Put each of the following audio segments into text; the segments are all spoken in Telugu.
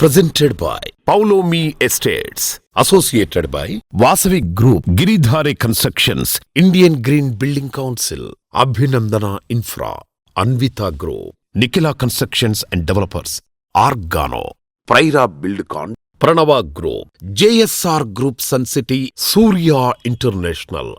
Presented by Paulomi Estates. Associated by Vasavi Group, Giridhare Constructions, Indian Green Building Council, Abhinandana Infra, Anvita Group, Nikila Constructions and Developers, Argano, Praira Buildcon, Pranava Group, JSR Group Sun City, Surya International.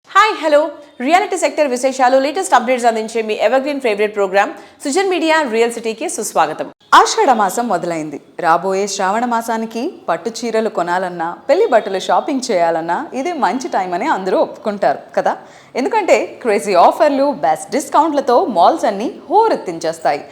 Hi hello reality sector విశేషాలు లేటెస్ట్ అప్డేట్స్ అందించే మీ evergreen favourite programme Sujan media real సిటీకి సుస్వాగతం. ఆషాఢ మాసం మొదలైంది. రాబోయే శ్రావణ మాసానికి పట్టు చీరలు కొనాలన్నా, పెళ్లి బట్టలు షాపింగ్ చేయాలన్నా ఇది మంచి టైం అని అందరూ ఒప్పుకుంటారు కదా. ఎందుకంటే క్రేజీ ఆఫర్లు, బెస్ట్ డిస్కౌంట్లతో మాల్స్ అన్నీ హోరెత్తించేస్తాయి.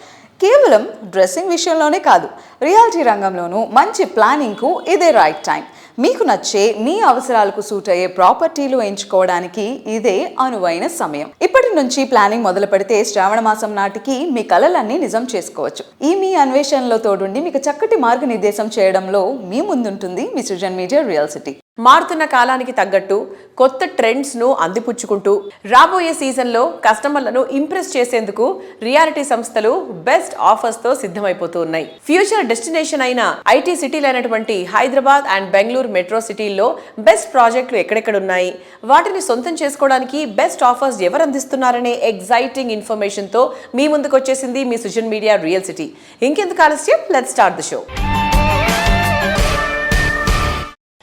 కేవలం డ్రెస్సింగ్ విషయంలోనే కాదు, రియాలిటీ రంగంలోనూ మంచి ప్లానింగ్కు ఇదే రైట్ టైం. మీకు నచ్చే, మీ అవసరాలకు సూట్ అయ్యే ప్రాపర్టీలు ఎంచుకోవడానికి ఇదే అనువైన సమయం. ఇప్పటి నుంచి ప్లానింగ్ మొదలు పెడితే శ్రావణ మాసం నాటికి మీ కలలన్నీ నిజం చేసుకోవచ్చు. ఈ మీ అన్వేషణలో తోడుండి మీకు చక్కటి మార్గనిర్దేశం చేయడంలో మీ ముందుంటుంది మీ సుజన్ మీడియా రియల్ సిటీ. మారుతున్న కాలానికి తగ్గట్టు కొత్త ట్రెండ్స్ను అందిపుచ్చుకుంటూ రాబోయే సీజన్లో కస్టమర్లను ఇంప్రెస్ చేసేందుకు రియాలిటీ సంస్థలు బెస్ట్ ఆఫర్స్తో సిద్ధమైపోతూ ఉన్నాయి. ఫ్యూచర్ డెస్టినేషన్ అయిన ఐటీ సిటీలైనటువంటి హైదరాబాద్ అండ్ బెంగళూరు మెట్రో సిటీల్లో బెస్ట్ ప్రాజెక్టులు ఎక్కడెక్కడున్నాయి, వాటిని సొంతం చేసుకోవడానికి బెస్ట్ ఆఫర్స్ ఎవరు అందిస్తున్నారనే ఎగ్జైటింగ్ ఇన్ఫర్మేషన్తో మీ ముందుకు వచ్చేసింది మీ సుజన్ మీడియా రియల్ సిటీ. ఇంకెందుకు ఆలస్యం, లెట్స్ స్టార్ట్ ది షో.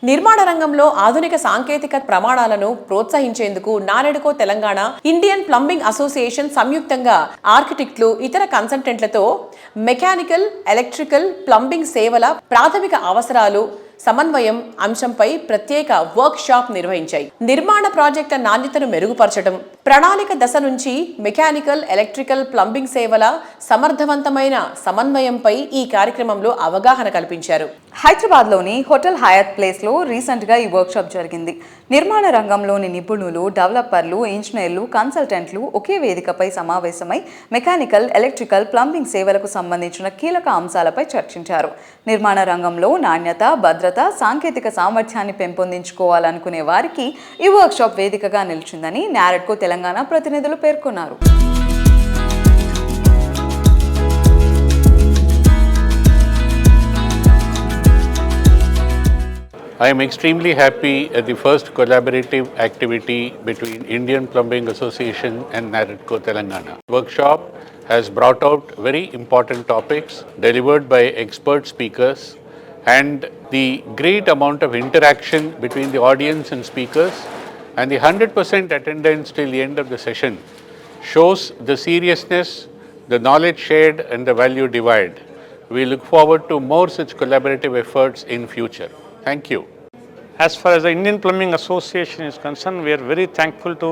నిర్మాణ రంగంలో ఆధునిక సాంకేతిక ప్రమాణాలను ప్రోత్సహించేందుకు NAREDCO Telangana, Indian plumbing association సంయుక్తంగా ఆర్కిటెక్ట్లు, ఇతర కన్సల్టెంట్లతో మెకానికల్, ఎలక్ట్రికల్, ప్లంబింగ్ సేవల ప్రాథమిక అవసరాలు సమన్వయం అంశంపై ప్రత్యేక వర్క్ షాప్ నిర్వహించాయి. నిర్మాణ ప్రాజెక్టుల నాణ్యతను మెరుగుపరచడం, ప్రణాళిక దశ నుంచి మెకానికల్, ఎలక్ట్రికల్, ప్లంబింగ్ సేవల సమర్థవంతమైన సమన్వయంపై ఈ కార్యక్రమంలో అవగాహన కల్పించారు. హైదరాబాద్లోని హోటల్ హయాత్ ప్లేస్లో రీసెంట్గా ఈ వర్క్షాప్ జరిగింది. నిర్మాణ రంగంలోని నిపుణులు, డెవలపర్లు, ఇంజనీర్లు, కన్సల్టెంట్లు ఒకే వేదికపై సమావేశమై మెకానికల్, ఎలక్ట్రికల్, ప్లంబింగ్ సేవలకు సంబంధించిన కీలక అంశాలపై చర్చించారు. నిర్మాణ రంగంలో నాణ్యత, భద్రత, సాంకేతిక సామర్థ్యాన్ని పెంపొందించుకోవాలనుకునే వారికి ఈ వర్క్షాప్ వేదికగా నిలిచిందని నారెడ్కో తెలంగాణ ప్రతినిధులు పేర్కొన్నారు. I am extremely happy at the first collaborative activity between Indian Plumbing Association and Naredco Telangana. Workshop has brought out very important topics delivered by expert speakers, and the great amount of interaction between the audience and speakers and the 100% attendance till the end of the session shows the seriousness, the knowledge shared and the value divide. We look forward to more such collaborative efforts in future. Thank you. As far as the Indian Plumbing Association is concerned, we are very thankful to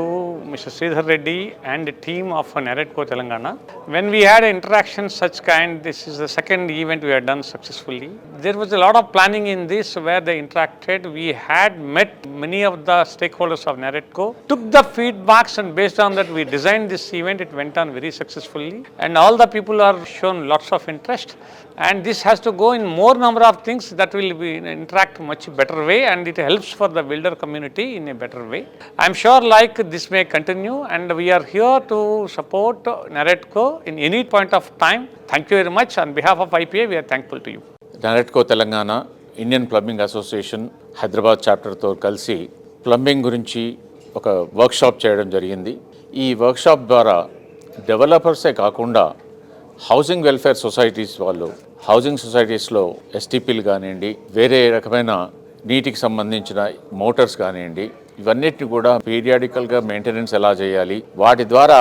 Mr. Sridhar Reddy and the team of Naredco Telangana. When we had interaction such kind, this is the second event we have done successfully. There was a lot of planning in this where they interacted. We had met many of the stakeholders of Naredco, took the feedbacks, and based on that we designed this event. It went on very successfully and all the people are shown lots of interest, and this has to go in more number of things that will be interact much better way, and it helps for the builder community in a better way. I am sure like this may continue, and we are here to support Naredco in any point of time. Thank you very much. On behalf of IPA, we are thankful to you. NAREDCO Telangana, Indian plumbing association Hyderabad చాప్టర్తో కలిసి ప్లంబింగ్ గురించి ఒక వర్క్షాప్ చేయడం జరిగింది. ఈ వర్క్షాప్ ద్వారా డెవలపర్సే కాకుండా హౌసింగ్ వెల్ఫేర్ సొసైటీస్ వాళ్ళు, హౌసింగ్ సొసైటీస్లో ఎస్టీపీలు కానివ్వండి, వేరే రకమైన నీటికి సంబంధించిన మోటార్స్ కానివ్వండి, ఇవన్నిటిని కూడా పీరియాడికల్గా మెయింటెనెన్స్ ఎలా చేయాలి, వాటి ద్వారా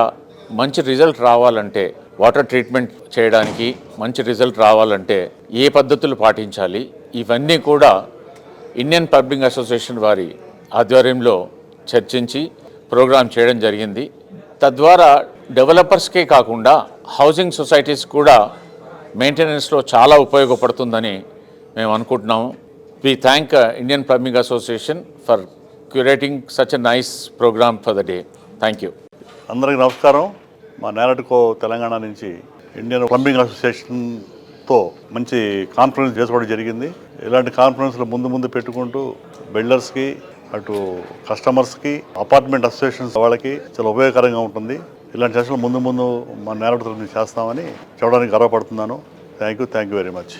మంచి రిజల్ట్ రావాలంటే, వాటర్ ట్రీట్మెంట్ చేయడానికి మంచి రిజల్ట్ రావాలంటే ఏ పద్ధతులు పాటించాలి, ఇవన్నీ కూడా ఇండియన్ ప్లంబింగ్ అసోసియేషన్ వారి ఆధ్వర్యంలో చర్చించి ప్రోగ్రాం చేయడం జరిగింది. తద్వారా డెవలపర్స్కే కాకుండా హౌసింగ్ సొసైటీస్ కూడా మెయింటెనెన్స్లో చాలా ఉపయోగపడుతుందని మేము అనుకుంటున్నాము. We thank Indian Plumbing Association for curating such a nice program for the day. Thank you. అందరికీ నమస్కారం. మా నారెడ్కో తెలంగాణ నుంచి ఇండియన్ ప్లంబింగ్ అసోసియేషన్తో మంచి కాన్ఫరెన్స్ చేసుకోవడం జరిగింది. ఇలాంటి కాన్ఫరెన్స్లు ముందు పెట్టుకుంటూ బిల్డర్స్కి, అటు కస్టమర్స్కి, అపార్ట్మెంట్ అసోసియేషన్స్ వాళ్ళకి చాలా ఉపయోగకరంగా ఉంటుంది. ఇలాంటి సెషన్లు ముందు ముందు మా నేరడు తరఫున చేస్తామని చెప్పడానికి గర్వపడుతున్నాను. Thank you very much.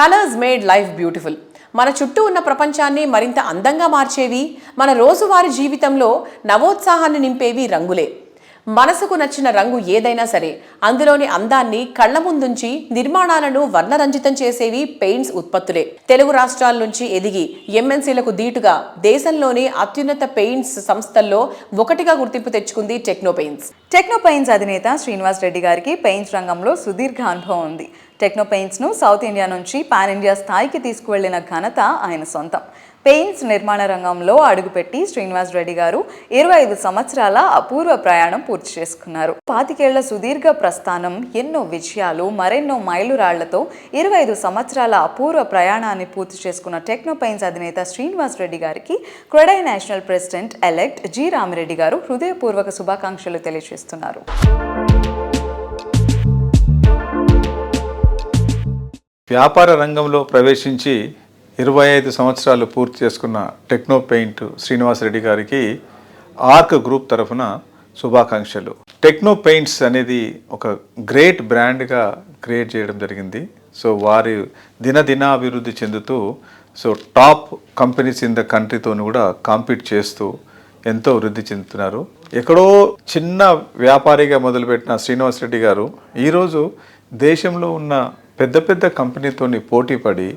Colours made life beautiful. మన చుట్టూ ఉన్న ప్రపంచాన్ని మరింత అందంగా మార్చేవి, మన రోజువారీ జీవితంలో నవోత్సాహాన్ని నింపేవి రంగులే. మనసుకు నచ్చిన రంగు ఏదైనా సరే అందులోని అందాన్ని కళ్ల ముందుంచి నిర్మాణాలను వర్ణరంజితం చేసేవి పెయింట్స్ ఉత్పత్తులే. తెలుగు రాష్ట్రాల నుంచి ఎదిగి ఎంఎన్సీలకు దీటుగా దేశంలోని అత్యున్నత పెయింట్స్ సంస్థల్లో ఒకటిగా గుర్తింపు తెచ్చుకుంది టెక్నో పెయింట్స్. టెక్నో పెయింట్స్ అధినేత శ్రీనివాస్ రెడ్డి గారికి పెయింట్స్ రంగంలో సుదీర్ఘ అనుభవం ఉంది. టెక్నో పెయింట్స్ను సౌత్ ఇండియా నుంచి పాన్ ఇండియా స్థాయికి తీసుకువెళ్లిన ఘనత ఆయన సొంతం. పెయింట్స్ నిర్మాణ రంగంలో అడుగుపెట్టి శ్రీనివాస్ రెడ్డి గారు 25 సంవత్సరాల అపూర్వ ప్రయాణం పూర్తి చేసుకున్నారు. 25 ఏళ్ల సుదీర్ఘ ప్రస్థానం, ఎన్నో విజయాలు, మరెన్నో మైలురాళ్లతో 25 సంవత్సరాల అపూర్వ ప్రయాణాన్ని పూర్తి చేసుకున్న టెక్నో పెయింట్స్ అధినేత శ్రీనివాస్ రెడ్డి గారికి CREDAI national president elect G Ramireddy గారు హృదయపూర్వక శుభాకాంక్షలు తెలియజేస్తున్నారు. వ్యాపార రంగంలో ప్రవేశించి 25 సంవత్సరాలు పూర్తి చేసుకున్న టెక్నో పెయింట్ శ్రీనివాస్ రెడ్డి గారికి ఆర్క్ గ్రూప్ తరఫున శుభాకాంక్షలు. టెక్నో పెయింట్స్ అనేది ఒక గ్రేట్ బ్రాండ్గా క్రియేట్ చేయడం జరిగింది. సో వారి దినదినాభివృద్ధి చెందుతూ టాప్ కంపెనీస్ ఇన్ ద కంట్రీతో కూడా కాంపీట్ చేస్తూ ఎంతో వృద్ధి చెందుతున్నారు. ఎక్కడో చిన్న వ్యాపారిగా మొదలుపెట్టిన శ్రీనివాస్ రెడ్డి గారు ఈరోజు దేశంలో ఉన్న పెద్ద పెద్ద కంపెనీతోని పోటీపడి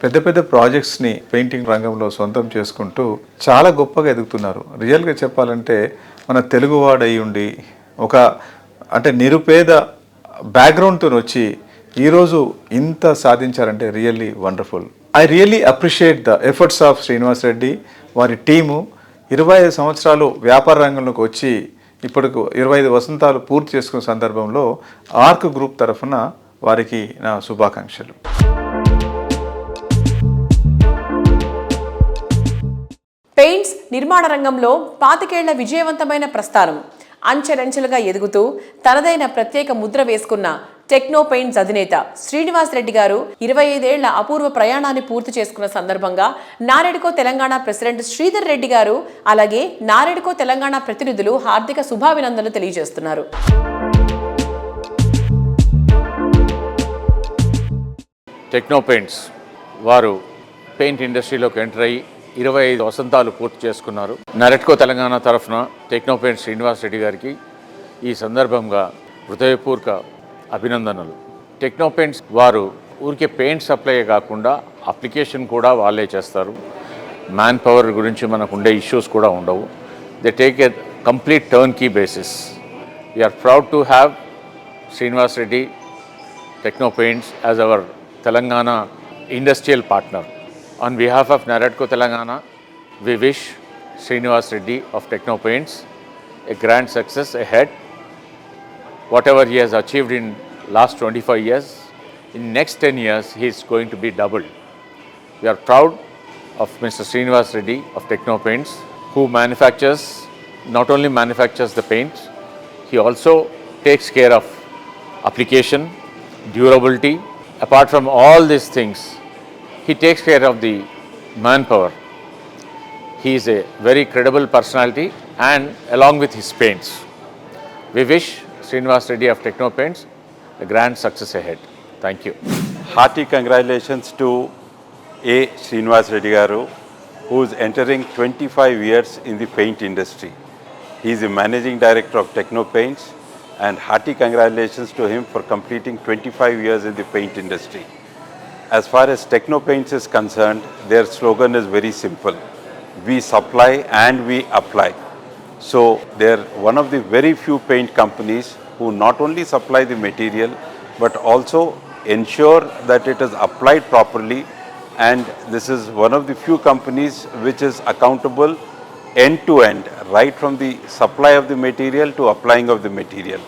పెద్ద పెద్ద ప్రాజెక్ట్స్ని పెయింటింగ్ రంగంలో సొంతం చేసుకుంటూ చాలా గొప్పగా ఎదుగుతున్నారు. రియల్గా చెప్పాలంటే మన తెలుగువాడు అయి ఉండి అంటే నిరుపేద బ్యాక్గ్రౌండ్తో వచ్చి ఈరోజు ఇంత సాధించారంటే really wonderful. I really appreciate the efforts of Srinivas Reddy, వారి టీము. 25 సంవత్సరాలు వ్యాపార రంగంలోకి వచ్చి ఇప్పటికు 25 వసంతాలు పూర్తి చేసుకున్న సందర్భంలో ఆర్క్ గ్రూప్ తరఫున వారికి నా శుభాకాంక్షలు. పెయింట్స్ నిర్మాణ రంగంలో 25 ఏళ్ల విజయవంతమైన ప్రస్థానం, అంచెలంచెలుగా ఎదుగుతూ తనదైన ప్రత్యేక ముద్ర వేసుకున్న టెక్నో పెయింట్స్ అధినేత శ్రీనివాస్ రెడ్డి గారు 25 ఏళ్ల అపూర్వ ప్రయాణాన్ని పూర్తి చేసుకున్న సందర్భంగా నారెడ్కో తెలంగాణ ప్రెసిడెంట్ శ్రీధర్ రెడ్డి గారు, అలాగే నారెడ్కో తెలంగాణ ప్రతినిధులు హార్దిక శుభాభినందనలు తెలియజేస్తున్నారు. టెక్నో పెయింట్స్ వారు పెయింట్ ఇండస్ట్రీలోకి ఎంటర్ అయ్యి 25 వసంతాలు పూర్తి చేసుకున్నారు. నారెడ్కో తెలంగాణ తరఫున టెక్నో పెయింట్స్ శ్రీనివాస్ రెడ్డి గారికి ఈ సందర్భంగా హృదయపూర్వక అభినందనలు. టెక్నో పెయింట్స్ వారు ఊరికే పెయింట్ సప్లై కాకుండా అప్లికేషన్ కూడా వాళ్ళే చేస్తారు. మ్యాన్ పవర్ గురించి మనకు ఉండే ఇష్యూస్ కూడా ఉండవు. They take a complete turnkey basis. We're proud to have Srinivas Reddy Techno Paints as our Telangana industrial partner. On behalf of Naredco Telangana, we wish Srinivas Reddy of Techno Paints a grand success ahead. Whatever he has achieved in last 25 years, in next 10 years he is going to be doubled. We are proud of Mr. Srinivas Reddy of Techno Paints, who not only manufactures the paints, he also takes care of application, durability. Apart from all these things, he takes care of the manpower. He is a very credible personality, and along with his paints, we wish Srinivas Reddy of Techno Paints a grand success ahead. Thank you. Hearty congratulations to A. Srinivas Reddy Garu, who is entering 25 years in the paint industry. He is the managing director of Techno Paints, and hearty congratulations to him for completing 25 years in the paint industry. As far as Techno Paints is concerned, their slogan is very simple: we supply and we apply. So they're one of the very few paint companies who not only supply the material but also ensure that it is applied properly, and this is one of the few companies which is accountable end to end, right from the supply of the material to applying of the material.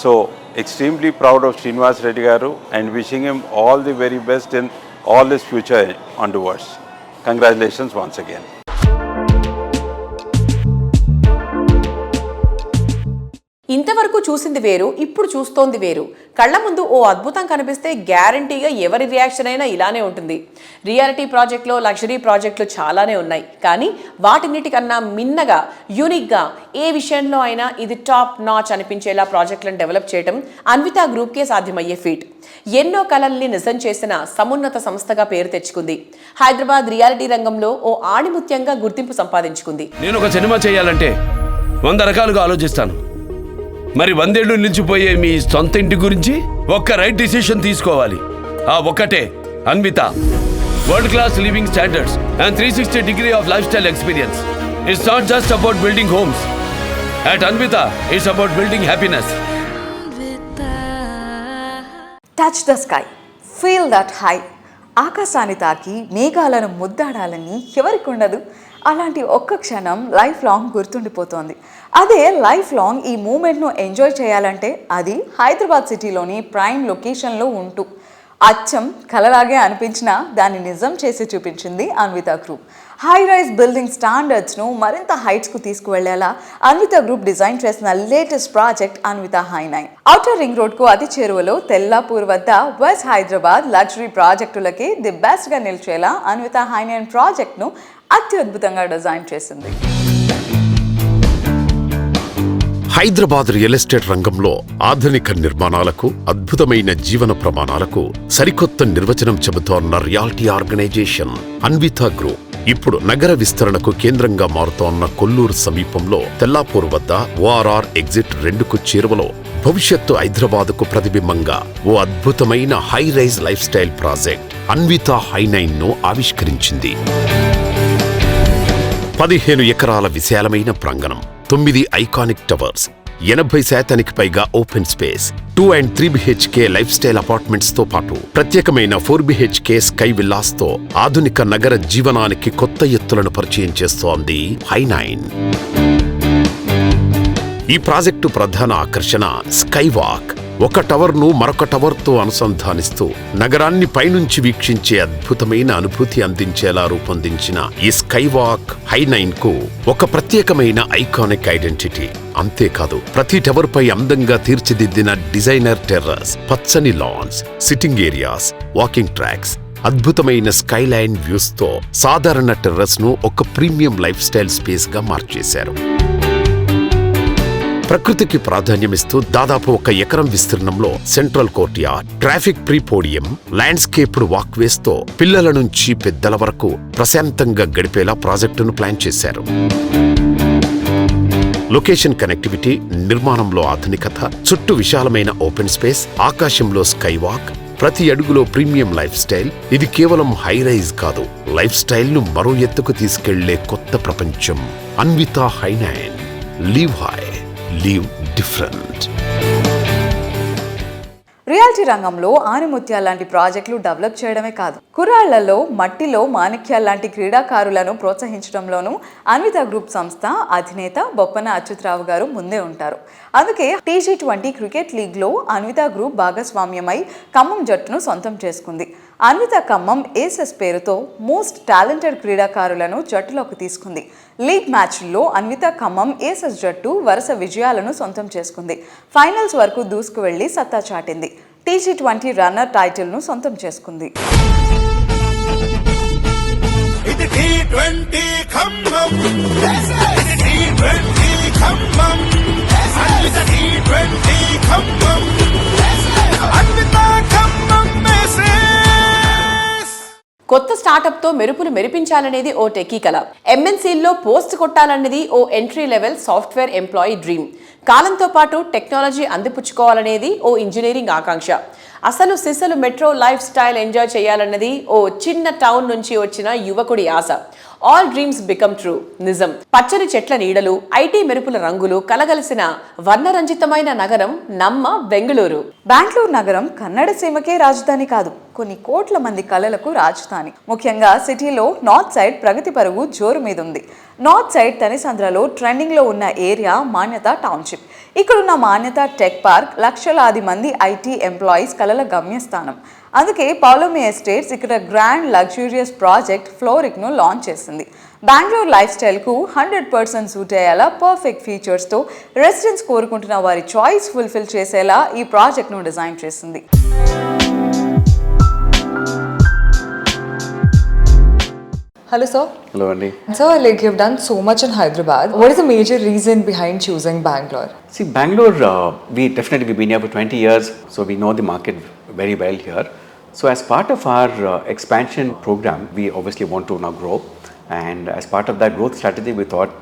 So extremely proud of Srinivas Reddy Garu and wishing him all the very best in all his future endeavors. Congratulations once again. ఇంతవరకు చూసింది వేరు, ఇప్పుడు చూస్తోంది వేరు. కళ్ళ ముందు ఓ అద్భుతం కనిపిస్తే గ్యారంటీగా ఎవరి రియాక్షన్ అయినా ఇలానే ఉంటుంది. రియాలిటీ ప్రాజెక్టులో లగ్జరీ ప్రాజెక్టులు చాలానే ఉన్నాయి, కానీ వాటిన్నిటికన్నా మిన్నగా యూనిక్గా ఏ విషయంలో అయినా ఇది టాప్ నాచ్ అనిపించేలా ప్రాజెక్టులను డెవలప్ చేయడం అన్విత గ్రూప్కే సాధ్యమయ్యే ఫీట్. ఎన్నో కలల్ని నిజం చేసిన సమున్నత సంస్థగా పేరు తెచ్చుకుంది. హైదరాబాద్ రియాలిటీ రంగంలో ఓ ఆణిముత్యంగా గుర్తింపు సంపాదించుకుంది. నేను ఒక సినిమా చేయాలంటే 100 రకాలుగా ఆలోచిస్తాను. మరి 100 ఏళ్ళు నిలిచిపోయే మీ సొంత ఇంటి గురించి ఒక్క రైట్ డిసిషన్ తీసుకోవాలి. ఆ ఒక్కటే Anvitha. World class living standards and 360 degree of lifestyle experience. It's not just about building homes. At Anvitha it's about building happiness. Touch the sky, feel that high. ఆకాశాన్ని తాకి మేఘాలను ముద్దాడాలని ఎవరికి ఉండదు? అలాంటి ఒక్క క్షణం లైఫ్ లాంగ్ గుర్తుండిపోతోంది. అదే లైఫ్ లాంగ్ ఈ మూమెంట్ను ఎంజాయ్ చేయాలంటే అది హైదరాబాద్ సిటీలోని ప్రైమ్ లొకేషన్లో ఉంటూ అచ్చం కలలాగే అనిపించినా దాన్ని నిజం చేసి చూపించింది Anvita group. High rise building స్టాండర్డ్స్ను మరింత హైట్స్కు తీసుకువెళ్లేలా అన్విత గ్రూప్ డిజైన్ చేసిన లేటెస్ట్ ప్రాజెక్ట్ అన్విత హై9. ఔటర్ రింగ్ రోడ్కు అతి చేరువలో తెల్లాపూర్ వద్ద వెస్ట్ హైదరాబాద్ లగ్జరీ ప్రాజెక్టులకి ది బెస్ట్గా నిలిచేలా అన్విత హై9 ప్రాజెక్ట్ను అత్యద్భుతంగా డిజైన్ చేసింది. హైదరాబాద్ రియల్ ఎస్టేట్ రంగంలో ఆధునిక నిర్మాణాలకు, అద్భుతమైన జీవన ప్రమాణాలకు సరికొత్త నిర్వచనం చెబుతోన్న రియాలిటీ ఆర్గనైజేషన్ అన్విత గ్రూప్ ఇప్పుడు నగర విస్తరణకు కేంద్రంగా మారుతోన్న కొల్లూరు సమీపంలో తెల్లాపూర్ వద్ద ఓఆర్ఆర్ ఎగ్జిట్ 2కు చేరువలో భవిష్యత్తు హైదరాబాద్కు ప్రతిబింబంగా ఓ అద్భుతమైన high rise life style project Anvita హై9ను ఆవిష్కరించింది. 15 ఎకరాల విశాలమైన ప్రాంగణం, 9 ఐకానిక్ టవర్స్, 80% పైగా open space, 2 and 3 BHK life style apartments తో పాటు ప్రత్యేకమైన 4 BHK స్కై విల్లాస్ తో ఆధునిక నగర జీవనానికి కొత్త ఎత్తులను పరిచయం చేస్తోంది హై9. ఈ ప్రాజెక్టు ప్రధాన ఆకర్షణ స్కై వాక్. ఒక టవర్ను మరొక టవర్తో అనుసంధానిస్తూ నగరాన్ని పైనుంచి వీక్షించే అద్భుతమైన అనుభూతి అందించేలా రూపొందించిన ఈ స్కై వాక్ హై9కు ఒక ప్రత్యేకమైన ఐకానిక్ ఐడెంటిటీ. అంతేకాదు, ప్రతి టవర్ పై అందంగా తీర్చిదిద్దిన డిజైనర్ టెర్రస్, పచ్చని lance, sitting areas, walking tracks, అద్భుతమైన స్కైలైన్ వ్యూస్ తో సాధారణ టెర్రస్ ను ఒక ప్రీమియం లైఫ్ స్టైల్ స్పేస్ గా మార్చేశారు. ప్రకృతికి ప్రాధాన్యమిస్తూ దాదాపు 1 ఎకరం విస్తీర్ణంలో central courtyard, traffic free podium, landscaped walkways తో పిల్లల నుంచి పెద్దల వరకు ప్రశాంతంగా గడిపేలా ప్రాజెక్టును ప్లాన్ చేశారు. లొకేషన్ కనెక్టివిటీ, నిర్మాణంలో ఆధునికత, చుట్టూ విశాలమైన ఓపెన్ స్పేస్, ఆకాశంలో స్కై వాక్, ప్రతి అడుగులో ప్రీమియం లైఫ్ స్టైల్. ఇది కేవలం హై రైజ్ కాదు, లైఫ్ స్టైల్ ను మరో ఎత్తుకు తీసుకెళ్లే కొత్త ప్రపంచం. అన్విత హై9. Live high, live different. Reality రంగంలో ఆనిముత్యాల లాంటి ప్రాజెక్టులు డెవలప్ చేయడమే కాదు, కుర్రాళ్లలో మట్టిలో మాణిక్యాల లాంటి క్రీడాకారులను ప్రోత్సహించడంలోనూ అన్విత గ్రూప్ సంస్థ అధినేత బొప్పన అచ్యుతరావు గారు ముందే ఉంటారు. అందుకే T20 క్రికెట్ లీగ్లో అన్విత గ్రూప్ భాగస్వామ్యమై ఖమ్మం జట్టును సొంతం చేసుకుంది. అన్విత ఖమ్మం ఏసెస్ పేరుతో మోస్ట్ టాలెంటెడ్ క్రీడాకారులను జట్టులోకి తీసుకుంది. లీగ్ మ్యాచ్ల్లో అన్విత ఖమ్మం ఏసెస్ జట్టు వరుస విజయాలను సొంతం చేసుకుంది. ఫైనల్స్ వరకు దూసుకువెళ్లి సత్తా చాటింది. T20 రన్నర్ టైటిల్ను సొంతం చేసుకుంది. కొత్త స్టార్టప్ తో మెరుపులు మెరిపించాలనేది ఓ టెకీ కల. MNCల్లో పోస్ట్ కొట్టాలనేది ఓ entry level software employee dream. కాలంతో పాటు టెక్నాలజీ అందిపుచ్చుకోవాలనేది ఓ ఇంజనీరింగ్ ఆకాంక్ష. అసలు సిసలు మెట్రో లైఫ్ స్టైల్ ఎంజాయ్ చేయాలన్నది ఓ చిన్న టౌన్ నుంచి వచ్చిన యువకుడి ఆశ. ఆల్ డ్రీమ్స్ బికమ్ ట్రూ, నిజం. పచ్చని చెట్ల నీడలు, ఐటీ మెరుపుల రంగులు కలగలిసిన వర్ణరంజితమైన నగరం నమ్మ బెంగళూరు. బెంగళూరు నగరం కన్నడ సీమకే రాజధాని కాదు, కొన్ని కోట్ల మంది కళలకు రాజధాని. ముఖ్యంగా సిటీలో నార్త్ సైడ్ ప్రగతి పరుగు జోరు మీద ఉంది. నార్త్ సైడ్ తనిసంద్రలో ట్రెండింగ్లో ఉన్న ఏరియా మాన్యత టౌన్షిప్. ఇక్కడున్న మాన్యత టెక్ పార్క్ లక్షలాది మంది ఐటీ ఎంప్లాయీస్ కలల గమ్యస్థానం. అందుకే పౌలోమి ఎస్టేట్స్ ఇక్కడ గ్రాండ్ లగ్జూరియస్ ప్రాజెక్ట్ ఫ్లోరిక్ను లాంచ్ చేసింది. బెంగళూరు లైఫ్ స్టైల్కు 100% సూట్ అయ్యేలా పర్ఫెక్ట్ ఫీచర్స్తో రెసిడెంట్స్ కోరుకుంటున్న వారి చాయిస్ ఫుల్ఫిల్ చేసేలా ఈ ప్రాజెక్ట్ను డిజైన్ చేసింది. Hello sir. Hello, Andy. Sir, like you've done so much in Hyderabad. What is the major reason behind choosing Bangalore? See, Bangalore, we've been here for 20 years, so we know the market very well here. So as part of our expansion program, we obviously want to now grow. And as part of that growth strategy, we thought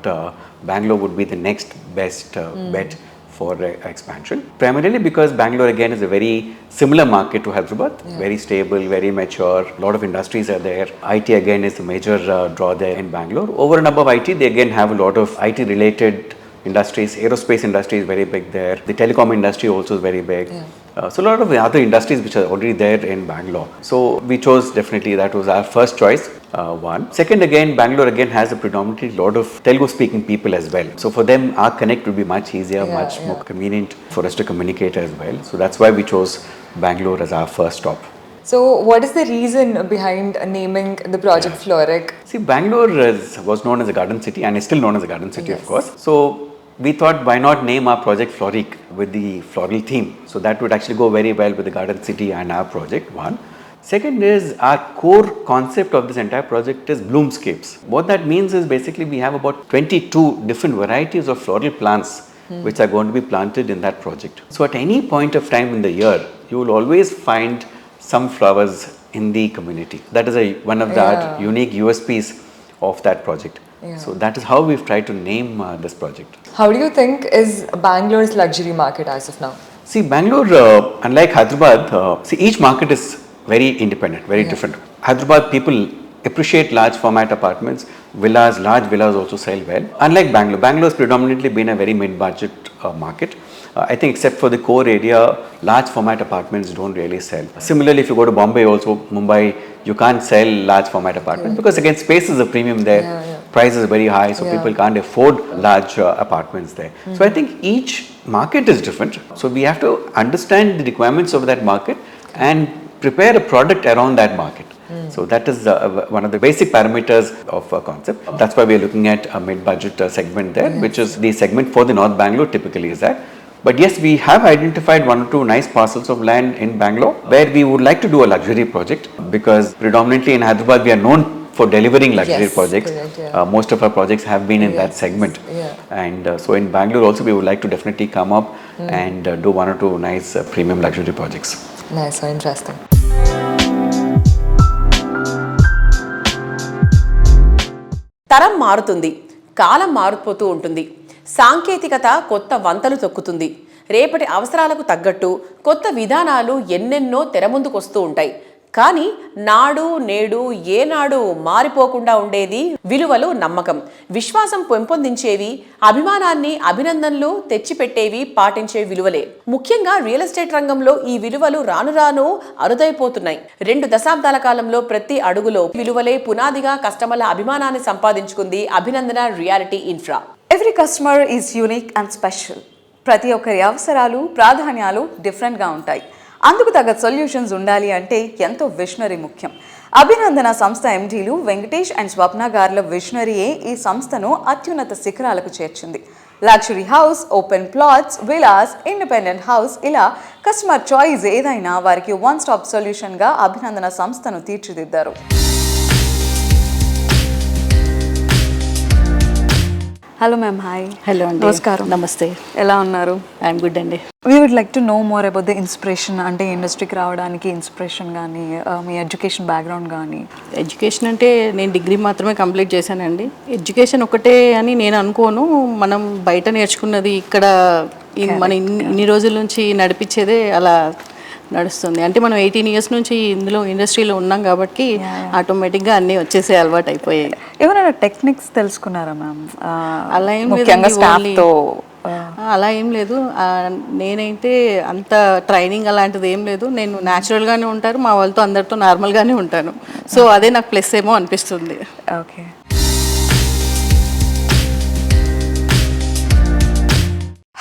Bangalore would be the next best bet for expansion. Primarily because Bangalore again is a very similar market to Hyderabad, very stable, very mature, a lot of industries are there. IT again is the major draw there in Bangalore. Over and above IT, they again have a lot of IT related industries. Aerospace industry is very big there. The telecom industry also is very big. So a lot of the other industries which are already there in Bangalore. So we chose definitely, that was our first choice. One. Second, again, Bangalore again has a predominantly lot of Telugu speaking people as well. So for them, our connect would be much easier, much more convenient for us to communicate as well. So that's why we chose Bangalore as our first stop. So what is the reason behind naming the project Floric? See, Bangalore was known as a garden city and is still known as a garden city, of course. So we thought, why not name our project Floric with the floral theme? So that would actually go very well with the garden city and our project, one. Second is, our core concept of this entire project is bloomscapes. What that means is basically we have about 22 different varieties of floral plants which are going to be planted in that project. So at any point of time in the year, you will always find some flowers in the community. That is one of the unique USPs of that project. So that is how we've tried to name this project. How do you think is Bangalore's luxury market as of now? See, Bangalore, unlike Hyderabad, each market is very independent, very different. Hyderabad people appreciate large format apartments, villas, large villas also sell well. Unlike Bangalore, Bangalore has predominantly been a very mid-budget market. I think except for the core area, large format apartments don't really sell. Similarly, if you go to Bombay also, Mumbai, you can't sell large format apartments because again space is a premium there, price is very high, so people can't afford large apartments there. So I think each market is different. So we have to understand the requirements of that market and prepare a product around that market. So that is one of the basic parameters of a concept. That's why we are looking at a mid-budget segment there, which is the segment for the North Bangalore typically is that. But yes, we have identified one or two nice parcels of land in Bangalore where we would like to do a luxury project, because predominantly in Hyderabad we are known for delivering luxury projects. Correct, most of our projects have been in that segment. And so in Bangalore also we would like to definitely come up and do one or two nice premium luxury projects. Nice, so interesting. తరం మారుతుంది, కాలం మారిపోతూ ఉంటుంది, సాంకేతికత కొత్త వంతలు తొక్కుతుంది. రేపటి అవసరాలకు తగ్గట్టు కొత్త విధానాలు ఎన్నెన్నో తెరముందుకొస్తూ ఉంటాయి. కానీ నాడు నేడు ఏనాడు మారిపోకుండా ఉండేది విలువలు, నమ్మకం, విశ్వాసం పెంపొందించేవి, అభిమానాన్ని, అభినందనలు తెచ్చిపెట్టేవి, పాటించే విలువలే. ముఖ్యంగా రియల్ ఎస్టేట్ రంగంలో ఈ విలువలు రాను రాను అరుదైపోతున్నాయి. 2 దశాబ్దాల కాలంలో ప్రతి అడుగులో విలువలే పునాదిగా కస్టమర్ల అభిమానాన్ని సంపాదించుకుంది అభినందన reality infra. Every customer is unique and special. ప్రతి ఒక్కరి అవసరాలు, ప్రాధాన్యాలు డిఫరెంట్గా ఉంటాయి. అందుకు తగ్గ సొల్యూషన్స్ ఉండాలి అంటే ఎంతో విషనరీ ముఖ్యం. అభినందన సంస్థ ఎండీలు వెంకటేష్ అండ్ స్వప్న గార్ల విషనరీయే ఈ సంస్థను అత్యున్నత శిఖరాలకు చేర్చింది. Luxury house, open plots, villas, independent house, ఇలా కస్టమర్ చాయిస్ ఏదైనా వారికి వన్ స్టాప్ సొల్యూషన్గా అభినందన సంస్థను తీర్చిదిద్దారు. Hello ma'am, hi. హలో అండి, నమస్కారం. నమస్తే. ఎలా ఉన్నారు? ఐఎమ్ గుడ్ అండి. We would like to know more about the inspiration, అంటే ఇండస్ట్రీకి రావడానికి ఇన్స్పిరేషన్ కానీ, మీ ఎడ్యుకేషన్ బ్యాక్గ్రౌండ్ కానీ. ఎడ్యుకేషన్ అంటే నేను డిగ్రీ మాత్రమే కంప్లీట్ చేశానండి. ఎడ్యుకేషన్ ఒకటే అని నేను అనుకోను. మనం బయట నేర్చుకున్నది ఇక్కడ మన ఇన్ని రోజుల నుంచి నడిపించేదే అలా నడుస్తుంది. అంటే మనం 18 years నుంచి ఇందులో ఇండస్ట్రీలో ఉన్నాం కాబట్టి ఆటోమేటిక్గా అన్నీ వచ్చేసే అలవాటు అయిపోయాయి. ఏమైనా టెక్నిక్స్ తెలుసుకున్నారా మ్యామ్? అలా ఏం లేదు, అలా ఏం లేదు. నేనైతే అంత ట్రైనింగ్ అలాంటిది ఏం లేదు. నేను న్యాచురల్గానే ఉంటాను, మా వాళ్ళతో అందరితో నార్మల్గానే ఉంటాను. సో అదే నాకు ప్లస్ ఏమో అనిపిస్తుంది. ఓకే.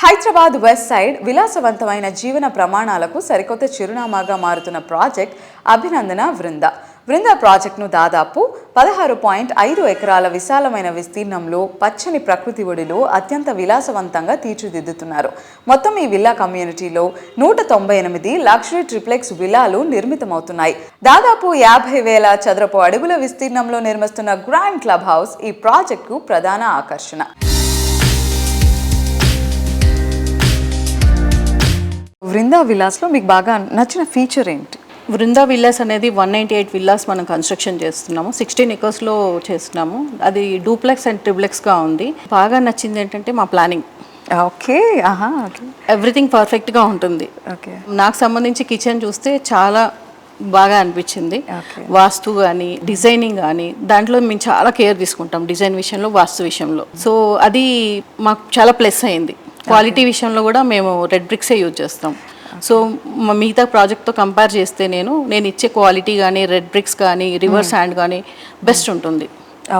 హైదరాబాద్ వెస్ట్ సైడ్ విలాసవంతమైన జీవన ప్రమాణాలకు సరికొత్త చిరునామాగా మారుతున్న ప్రాజెక్ట్ అభినందన వృంద. వృంద ప్రాజెక్టును దాదాపు 16.5 ఎకరాల విశాలమైన విస్తీర్ణంలో పచ్చని ప్రకృతి ఒడిలో అత్యంత విలాసవంతంగా తీర్చిదిద్దుతున్నారు. మొత్తం ఈ విల్లా కమ్యూనిటీలో 198 లగ్జరీ ట్రిప్లెక్స్ విల్లాలు నిర్మితమవుతున్నాయి. దాదాపు 50,000 చదరపు అడుగుల విస్తీర్ణంలో నిర్మిస్తున్న గ్రాండ్ క్లబ్ హౌస్ ఈ ప్రాజెక్టుకు ప్రధాన ఆకర్షణ. వృందా విల్లాస్లో మీకు బాగా నచ్చిన ఫీచర్ ఏంటి? వృందా విల్లాస్ అనేది 198 విల్లాస్ మనం కన్స్ట్రక్షన్ చేస్తున్నాము. 16 ఎకర్స్లో చేస్తున్నాము. అది డూప్లెక్స్ అండ్ ట్రిప్లెక్స్గా ఉంది. బాగా నచ్చింది ఏంటంటే మా ప్లానింగ్. ఓకే, ఓకే, ఎవ్రీథింగ్ పర్ఫెక్ట్గా ఉంటుంది. ఓకే, నాకు సంబంధించి కిచెన్ చూస్తే చాలా బాగా అనిపించింది. వాస్తు కానీ డిజైనింగ్ కానీ దాంట్లో మేము చాలా కేర్ తీసుకుంటాం, డిజైన్ విషయంలో, వాస్తు విషయంలో. సో అది మాకు చాలా ప్లస్ అయింది. క్వాలిటీ విషయంలో కూడా మేము రెడ్ బ్రిక్సే యూజ్ చేస్తాం. సో మిగతా ప్రాజెక్ట్తో కంపేర్ చేస్తే నేను ఇచ్చే క్వాలిటీ కానీ రెడ్ బ్రిక్స్ కానీ రివర్స్ హ్యాండ్ కానీ బెస్ట్ ఉంటుంది.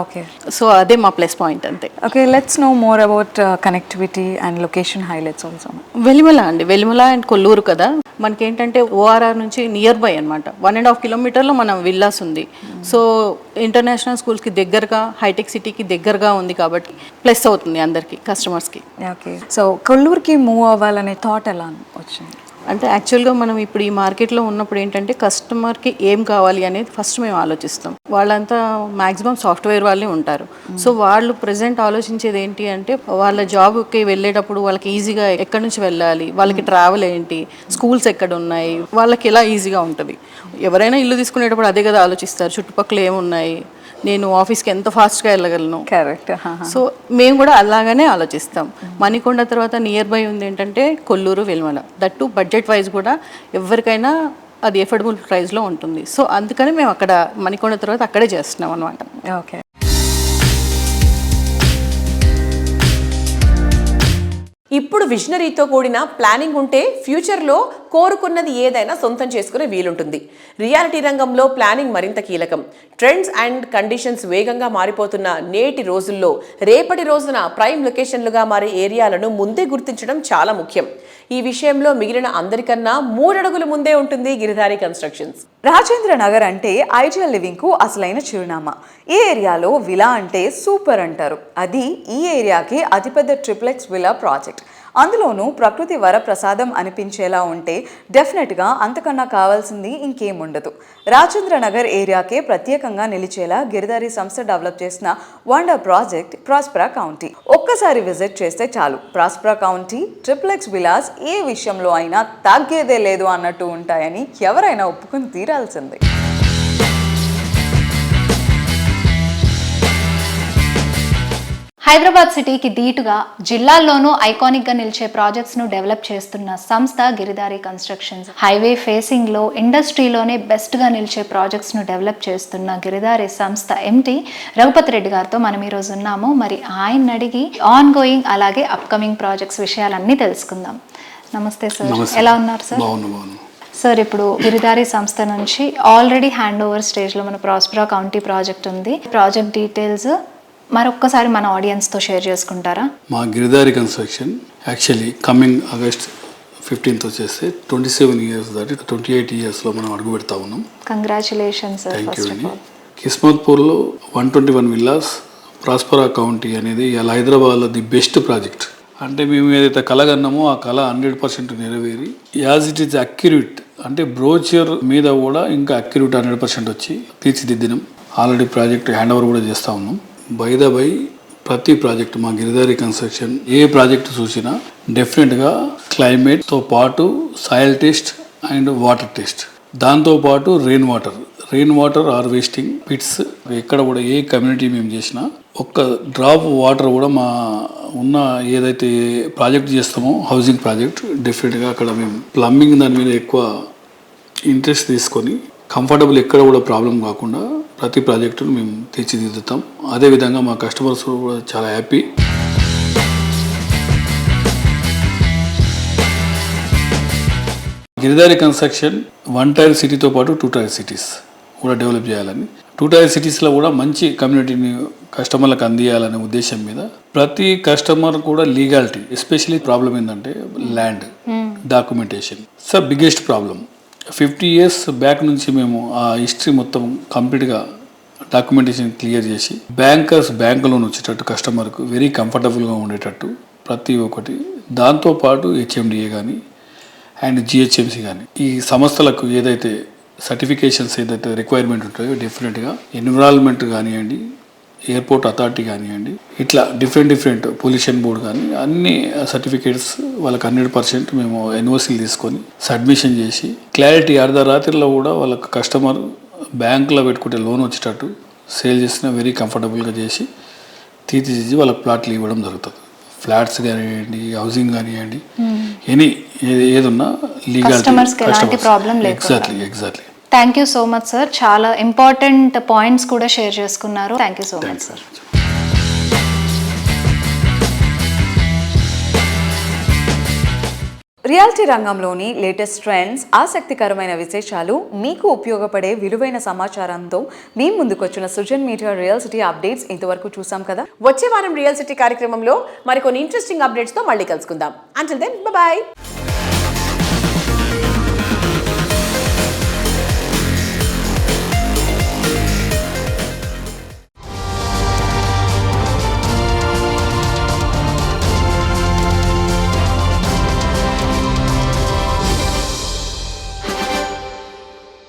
ఓకే, సో అదే మా ప్లస్ పాయింట్ అంతే. Okay, let's know more about connectivity and location highlights also. Velimala Velimala and Kollur కదా, మనకేంటంటే ఓఆర్ఆర్ నుంచి నియర్ బై అనమాట. 1.5 కిలోమీటర్లో మనం విల్లాస్ ఉంది. సో ఇంటర్నేషనల్ స్కూల్స్కి దగ్గరగా, హైటెక్ సిటీకి దగ్గరగా ఉంది కాబట్టి ప్లస్ అవుతుంది అందరికీ, కస్టమర్స్కి. ఓకే, సో కొల్లూరుకి మూవ్ అవ్వాలనే థాట్ ఎలా వచ్చింది? అంటే యాక్చువల్గా మనం ఇప్పుడు ఈ మార్కెట్లో ఉన్నప్పుడు ఏంటంటే కస్టమర్కి ఏం కావాలి అనేది ఫస్ట్ మేము ఆలోచిస్తాం. వాళ్ళంతా మ్యాక్సిమం సాఫ్ట్వేర్ వాళ్ళే ఉంటారు. సో వాళ్ళు ప్రజెంట్ ఆలోచించేది ఏంటి అంటే వాళ్ళ జాబ్కి వెళ్ళేటప్పుడు వాళ్ళకి ఈజీగా ఎక్కడి నుంచి వెళ్ళాలి, వాళ్ళకి ట్రావెల్ ఏంటి, స్కూల్స్ ఎక్కడ ఉన్నాయి, వాళ్ళకి ఎలా ఈజీగా ఉంటుంది. ఎవరైనా ఇల్లు తీసుకునేటప్పుడు అదే కదా ఆలోచిస్తారు, చుట్టుపక్కల ఏమున్నాయి, నేను ఆఫీస్కి ఎంత ఫాస్ట్గా వెళ్ళగలను. కరెక్ట్. సో మేము కూడా అలాగనే ఆలోచిస్తాం. మణికొండ తర్వాత నియర్ బై ఉంది ఏంటంటే Kollur, Velimala. That budget wise కూడా ఎవరికైనా అది ఎఫోర్డబుల్ ప్రైస్లో ఉంటుంది. సో అందుకని మేము అక్కడ మణికొండ తర్వాత అక్కడే చేస్తున్నాం అనమాట. ఓకే, ఇప్పుడు విజనరీతో కూడిన ప్లానింగ్ ఉంటే ఫ్యూచర్లో కోరుకున్నది ఏదైనా సొంతం చేసుకునే వీలుంటుంది. రియాలిటీ రంగంలో ప్లానింగ్ మరింత కీలకం. ట్రెండ్స్ అండ్ కండిషన్స్ వేగంగా మారిపోతున్న నేటి రోజుల్లో రేపటి రోజున ప్రైమ్ లొకేషన్లుగా మారే ఏరియాలను ముందే గుర్తించడం చాలా ముఖ్యం. ఈ విషయంలో మిగిలిన అందరికన్నా 3 అడుగులు ముందే ఉంటుంది గిరిధారి కన్స్ట్రక్షన్స్. రాజేంద్ర నగర్ అంటే ఐడియల్ లివింగ్ కు అసలైన చిరునామా. ఈ ఏరియాలో విలా అంటే సూపర్ అంటారు. అది ఈ ఏరియాకి అతిపెద్ద ట్రిప్లెక్స్ విలా ప్రాజెక్ట్. అందులోనూ ప్రకృతి వరప్రసాదం అనిపించేలా ఉంటే డెఫినెట్గా అంతకన్నా కావాల్సింది ఇంకేముండదు. రాజేంద్ర నగర్ ఏరియాకే ప్రత్యేకంగా నిలిచేలా గిరిధారి సంస్థ డెవలప్ చేసిన వండర్ ప్రాజెక్ట్ ప్రాస్పరా కౌంటీ. ఒక్కసారి విజిట్ చేస్తే చాలు, ప్రాస్పరా కౌంటీ ట్రిప్లెక్స్ విలాస్ ఏ విషయంలో అయినా తగ్గేదే లేదు అన్నట్టు ఉంటాయని ఎవరైనా ఒప్పుకుని తీరాల్సిందే. హైదరాబాద్ సిటీకి ధీటుగా జిల్లాల్లోనూ ఐకానిక్గా నిలిచే ప్రాజెక్ట్స్ను డెవలప్ చేస్తున్న సంస్థ గిరిధారి కన్స్ట్రక్షన్స్. హైవే ఫేసింగ్లో ఇండస్ట్రీలోనే బెస్ట్గా నిలిచే ప్రాజెక్ట్స్ను డెవలప్ చేస్తున్న గిరిధారి సంస్థ ఎంటీ రఘుపతి రెడ్డి గారితో మనం ఈరోజు ఉన్నాము. మరి ఆయన అడిగి ఆన్ గోయింగ్ అలాగే అప్కమింగ్ ప్రాజెక్ట్స్ విషయాలన్నీ తెలుసుకుందాం. నమస్తే సార్, ఎలా ఉన్నారు సార్? సార్, ఇప్పుడు గిరిధారి సంస్థ నుంచి ఆల్రెడీ హ్యాండ్ ఓవర్ స్టేజ్లో మన ప్రాస్పరా కౌంటీ ప్రాజెక్ట్ ఉంది. ప్రాజెక్ట్ డీటెయిల్స్ మరొక్కసారి మన ఆడియన్స్తో షేర్ చేసుకుంటారా? మా Giridhari construction actually coming August 15th వచ్చేస్తే 27 ఇయర్స్ దాటి 28 ఇయర్స్లో మనం అడుగు పెడతా ఉన్నాం. కంగ్రాచులేషన్స్. థ్యాంక్ యూ అండి. కిస్మత్పూర్లో 121 విల్లాస్, ప్రాస్పరా కౌంటీ అనేది ఇలా హైదరాబాద్లో ది బెస్ట్ ప్రాజెక్ట్. అంటే మేము ఏదైతే కలగన్నామో ఆ కళ 100% నెరవేరి యాజ్ ఇట్ ఈజ్ అక్యురేట్, అంటే బ్రోచర్ మీద కూడా ఇంకా అక్యురేట్ 100% వచ్చి తీర్చిదిద్దినాం. ఆల్రెడీ ప్రాజెక్ట్ హ్యాండ్ ఓవర్ కూడా చేస్తూ ఉన్నాం. బై ద బై ప్రతి ప్రాజెక్ట్ మా గిరిధారి కన్స్ట్రక్షన్ ఏ ప్రాజెక్ట్ చూసినా డెఫినెట్గా క్లైమేట్తో పాటు soil test and water test, దాంతోపాటు రెయిన్ వాటర్ హార్వెస్టింగ్ పిట్స్. ఎక్కడ కూడా ఏ కమ్యూనిటీ మేము చేసినా ఒక్క డ్రాప్ వాటర్ కూడా మా ఉన్న ఏదైతే ప్రాజెక్ట్ చేస్తామో హౌసింగ్ ప్రాజెక్ట్, డెఫినెట్గా అక్కడ మేము ప్లంబింగ్ దాని మీద ఎక్కువ ఇంట్రెస్ట్ తీసుకొని కంఫర్టబుల్ ఎక్కడ కూడా ప్రాబ్లం కాకుండా ప్రతి ప్రాజెక్టును మేము తీర్చిదిద్దుతాం. అదేవిధంగా మా కస్టమర్స్ కూడా చాలా హ్యాపీ. గిరిధారి కన్స్ట్రక్షన్ 1 టైర్ సిటీతో పాటు 2 టైర్ సిటీస్ కూడా డెవలప్ చేయాలని 2 tier సిటీస్లో కూడా మంచి కమ్యూనిటీని కస్టమర్లకు అందియాలనే ఉద్దేశం మీద ప్రతి కస్టమర్ కూడా లీగాలిటీ, ఎస్పెషలీ ప్రాబ్లం ఏంటంటే land documentation sir biggest problem. 50 years back నుంచి మేము ఆ హిస్టరీ మొత్తం కంప్లీట్గా డాక్యుమెంటేషన్ క్లియర్ చేసి బ్యాంక్ లోన్ వచ్చేటట్టు కస్టమర్కు వెరీ కంఫర్టబుల్గా ఉండేటట్టు ప్రతి ఒక్కటి, దాంతోపాటు హెచ్ఎండిఏ కానీ అండ్ జిహెచ్ఎంసి కానీ ఈ సంస్థలకు ఏదైతే సర్టిఫికేషన్స్ ఏదైతే రిక్వైర్మెంట్ ఉంటాయో డెఫినెట్గా ఎన్విరాన్మెంట్ కానివ్వండి, ఎయిర్పోర్ట్ అథారిటీ కానివ్వండి, ఇట్లా డిఫరెంట్ పొల్యూషన్ బోర్డు కానీ అన్ని సర్టిఫికేట్స్ వాళ్ళకి 100% మేము ఎన్ఓసీలు తీసుకొని సబ్మిషన్ చేసి క్లారిటీ అర్ధరాత్రిలో కూడా వాళ్ళకి కస్టమర్ బ్యాంకులో పెట్టుకుంటే లోన్ వచ్చేటట్టు సేల్ చేసిన వెరీ కంఫర్టబుల్గా చేసి తీర్చిదిద్ది వాళ్ళకి ప్లాట్లు ఇవ్వడం జరుగుతుంది. ఫ్లాట్స్ కానివ్వండి, హౌసింగ్ కానివ్వండి, ఏదున్నా legal. Exactly. Thank you so much sir. చాలా ఇంపార్టెంట్ పాయింట్స్ కూడా షేర్ చేసుకున్నారు. Thank you so much sir. Reality రంగంలోని లేటెస్ట్ ట్రెండ్స్, ఆసక్తికరమైన విశేషాలు, మీకు ఉపయోగపడే విలువైన సమాచారంతో మీ ముందుకొచ్చిన Srujan media real city updates ఇంతవరకు చూసాం కదా. వచ్చే వారం రియల్ సిటీ కార్యక్రమంలో మరికొన్ని ఇంట్రెస్టింగ్ అప్డేట్స్తో మళ్ళీ కలుసుకుందాం. Until then by.